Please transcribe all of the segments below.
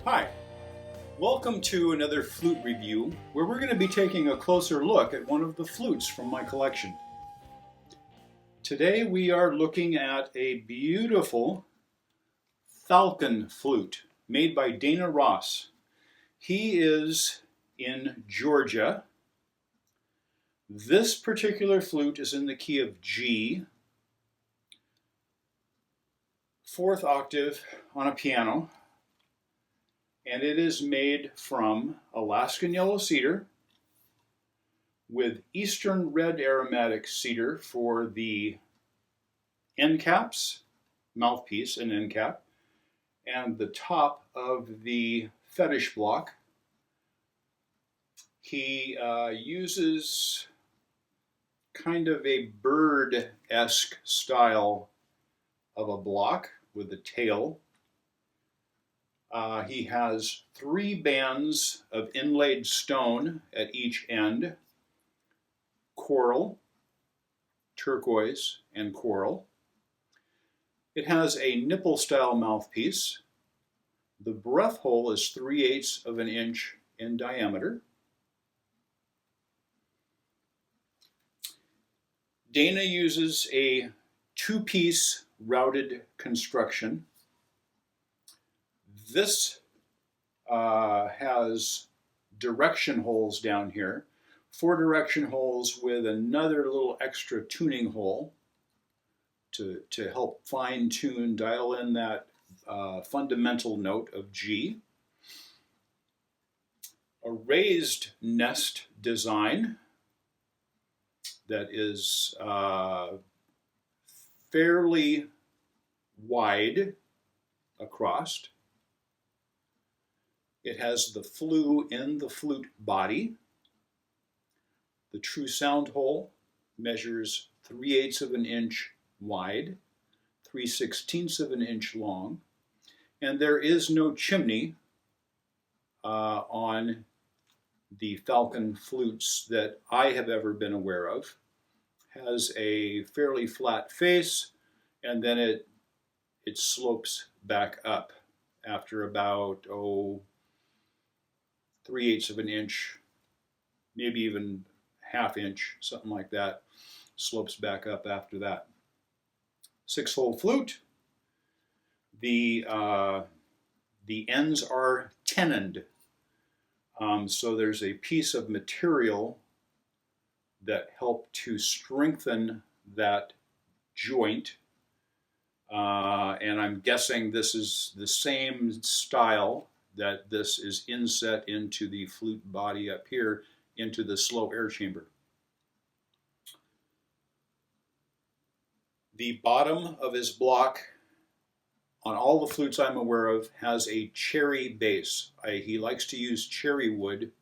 Hi, welcome to another flute review where we're going to be taking a closer look at one of the flutes from my collection. Today we are looking at a beautiful Falcon Flute made by Dana Ross. He is in Georgia. This particular flute is in the key of G, 4th octave on a piano. And it is made from Alaskan Yellow Cedar with Eastern Red Aromatic Cedar for the end caps, mouthpiece and end cap, and the top of the fetish block. He uses kind of a bird-esque style of a block with a tail. He has 3 bands of inlaid stone at each end, coral, turquoise, and coral. It has a nipple style mouthpiece. The breath hole is 3/8 of an inch in diameter. Dana uses a 2-piece routed construction. This has direction holes down here, 4 direction holes with another little extra tuning hole to help fine tune, dial in that fundamental note of G. A raised nest design that is fairly wide across. It has the flue in the flute body. The true sound hole measures 3/8 of an inch wide, 3/16 of an inch long, and there is no chimney on the Falcon flutes that I have ever been aware of. Has a fairly flat face, and then it slopes back up after about 3/8 of an inch, maybe even ½ inch, something like that. Slopes back up after that. 6-hole flute. The ends are tenoned. So there's a piece of material that helped to strengthen that joint. And I'm guessing this is the same style that this is inset into the flute body up here into the slow air chamber. The bottom of his block on all the flutes I'm aware of has a cherry base. He likes to use cherry wood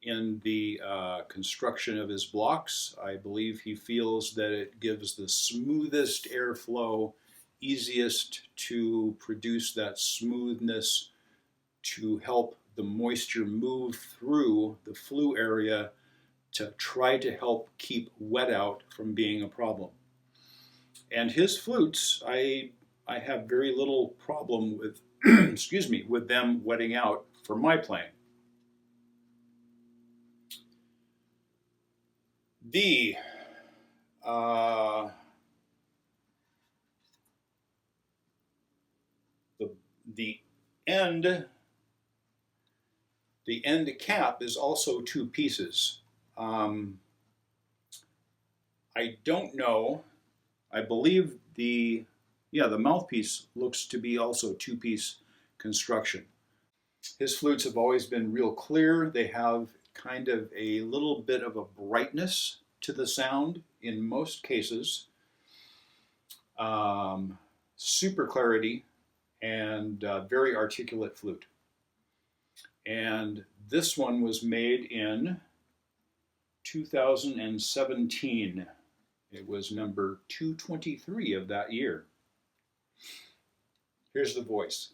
in the construction of his blocks. I believe he feels that it gives the smoothest airflow, easiest to produce that smoothness to help the moisture move through the flue area to try to help keep wet out from being a problem. And his flutes, I have very little problem with, excuse me, with them wetting out for my playing. The end cap is also 2 pieces. I don't know. I believe the mouthpiece looks to be also 2-piece construction. His flutes have always been real clear. They have kind of a little bit of a brightness to the sound in most cases. Super clarity and very articulate flute. And this one was made in 2017. It was number 223 of that year. Here's the voice.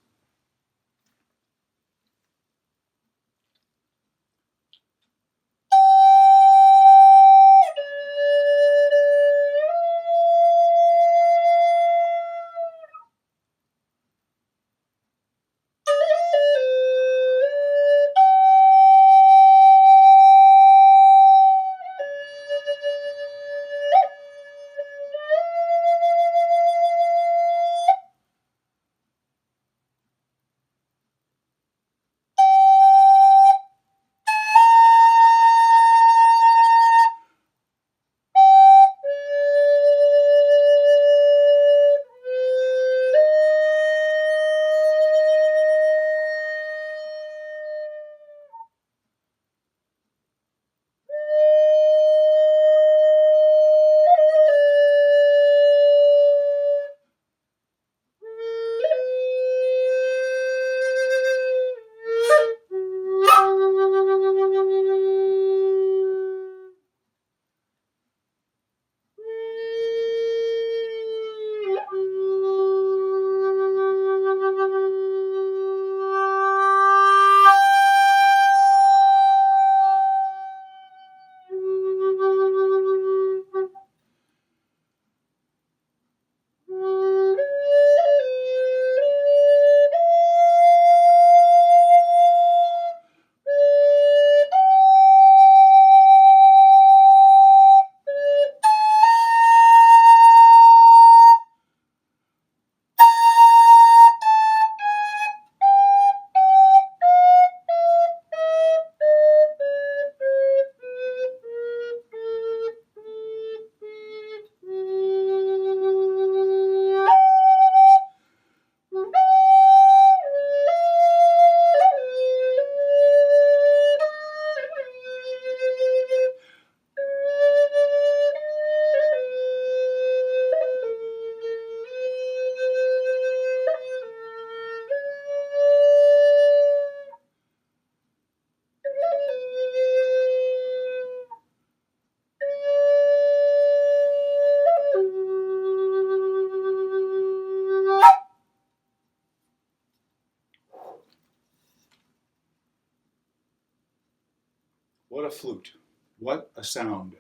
What a flute. What a sound.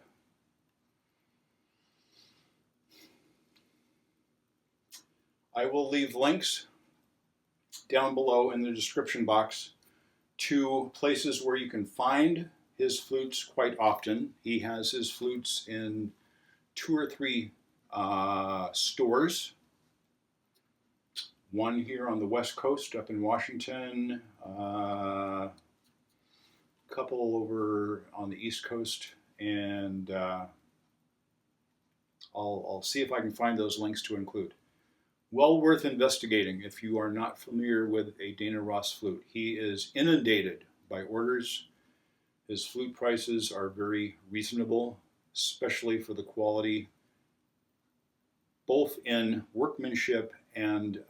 I will leave links down below in the description box to places where you can find his flutes quite often. He has his flutes in 2 or 3 stores. One here on the West Coast up in Washington, a couple over on the East Coast, and I'll see if I can find those links to include. Well worth investigating if you are not familiar with a Dana Ross flute. He is inundated by orders. His flute prices are very reasonable, especially for the quality, both in workmanship and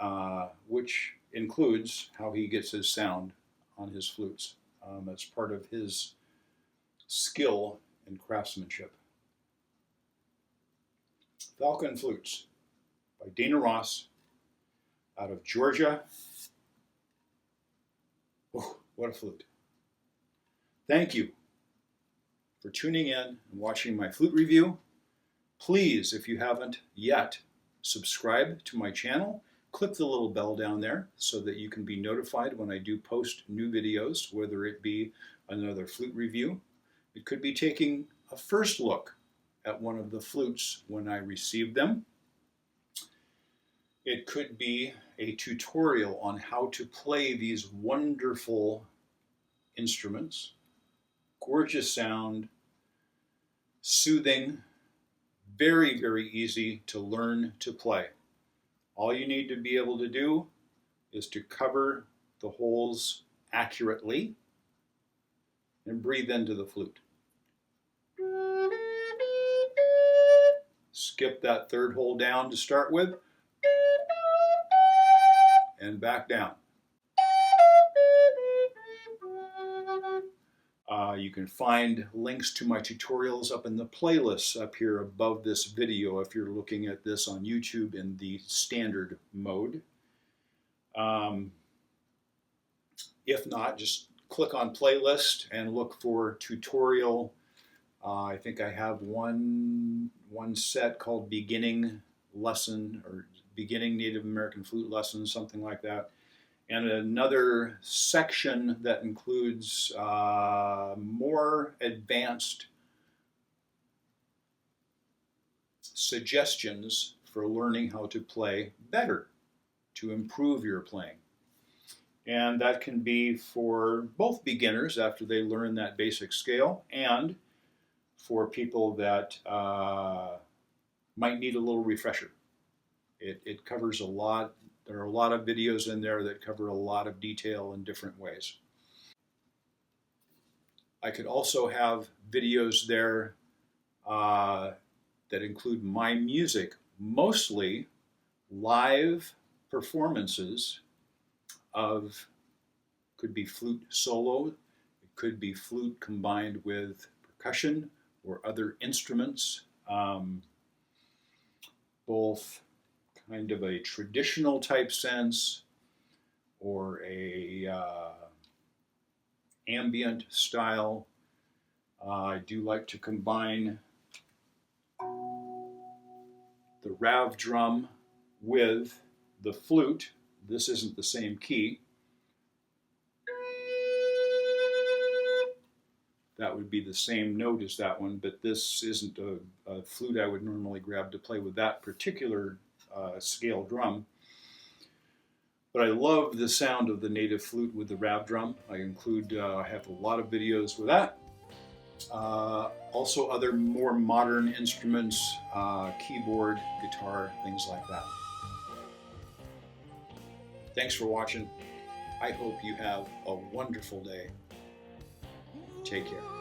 which includes how he gets his sound on his flutes. That's part of his skill and craftsmanship. Falcon Flutes by Dana Ross out of Georgia. Oh, what a flute. Thank you for tuning in and watching my flute review. Please, if you haven't yet, subscribe to my channel. Click the little bell down there so that you can be notified when I do post new videos, whether it be another flute review. It could be taking a first look at one of the flutes when I receive them. It could be a tutorial on how to play these wonderful instruments. Gorgeous sound, soothing, very, very easy to learn to play. All you need to be able to do is to cover the holes accurately and breathe into the flute. Skip that third hole down to start with, and back down. You can find links to my tutorials up in the playlists up here above this video if you're looking at this on YouTube in the standard mode. If not, just click on playlist and look for tutorial. I think I have one set called Beginning Lesson or Beginning Native American Flute Lesson, something like that. And another section that includes more advanced suggestions for learning how to play better, to improve your playing. And that can be for both beginners after they learn that basic scale and for people that might need a little refresher. It covers a lot. There are a lot of videos in there that cover a lot of detail in different ways. I could also have videos there that include my music, mostly live performances of, could be flute solo, it could be flute combined with percussion or other instruments, both kind of a traditional type sense or a ambient style. I do like to combine the rav drum with the flute. This isn't the same key. That would be the same note as that one, but this isn't a flute I would normally grab to play with that particular scale drum. But I love the sound of the native flute with the rav drum. I have a lot of videos with that. Also other more modern instruments, keyboard, guitar, things like that. Thanks for watching. I hope you have a wonderful day. Take care.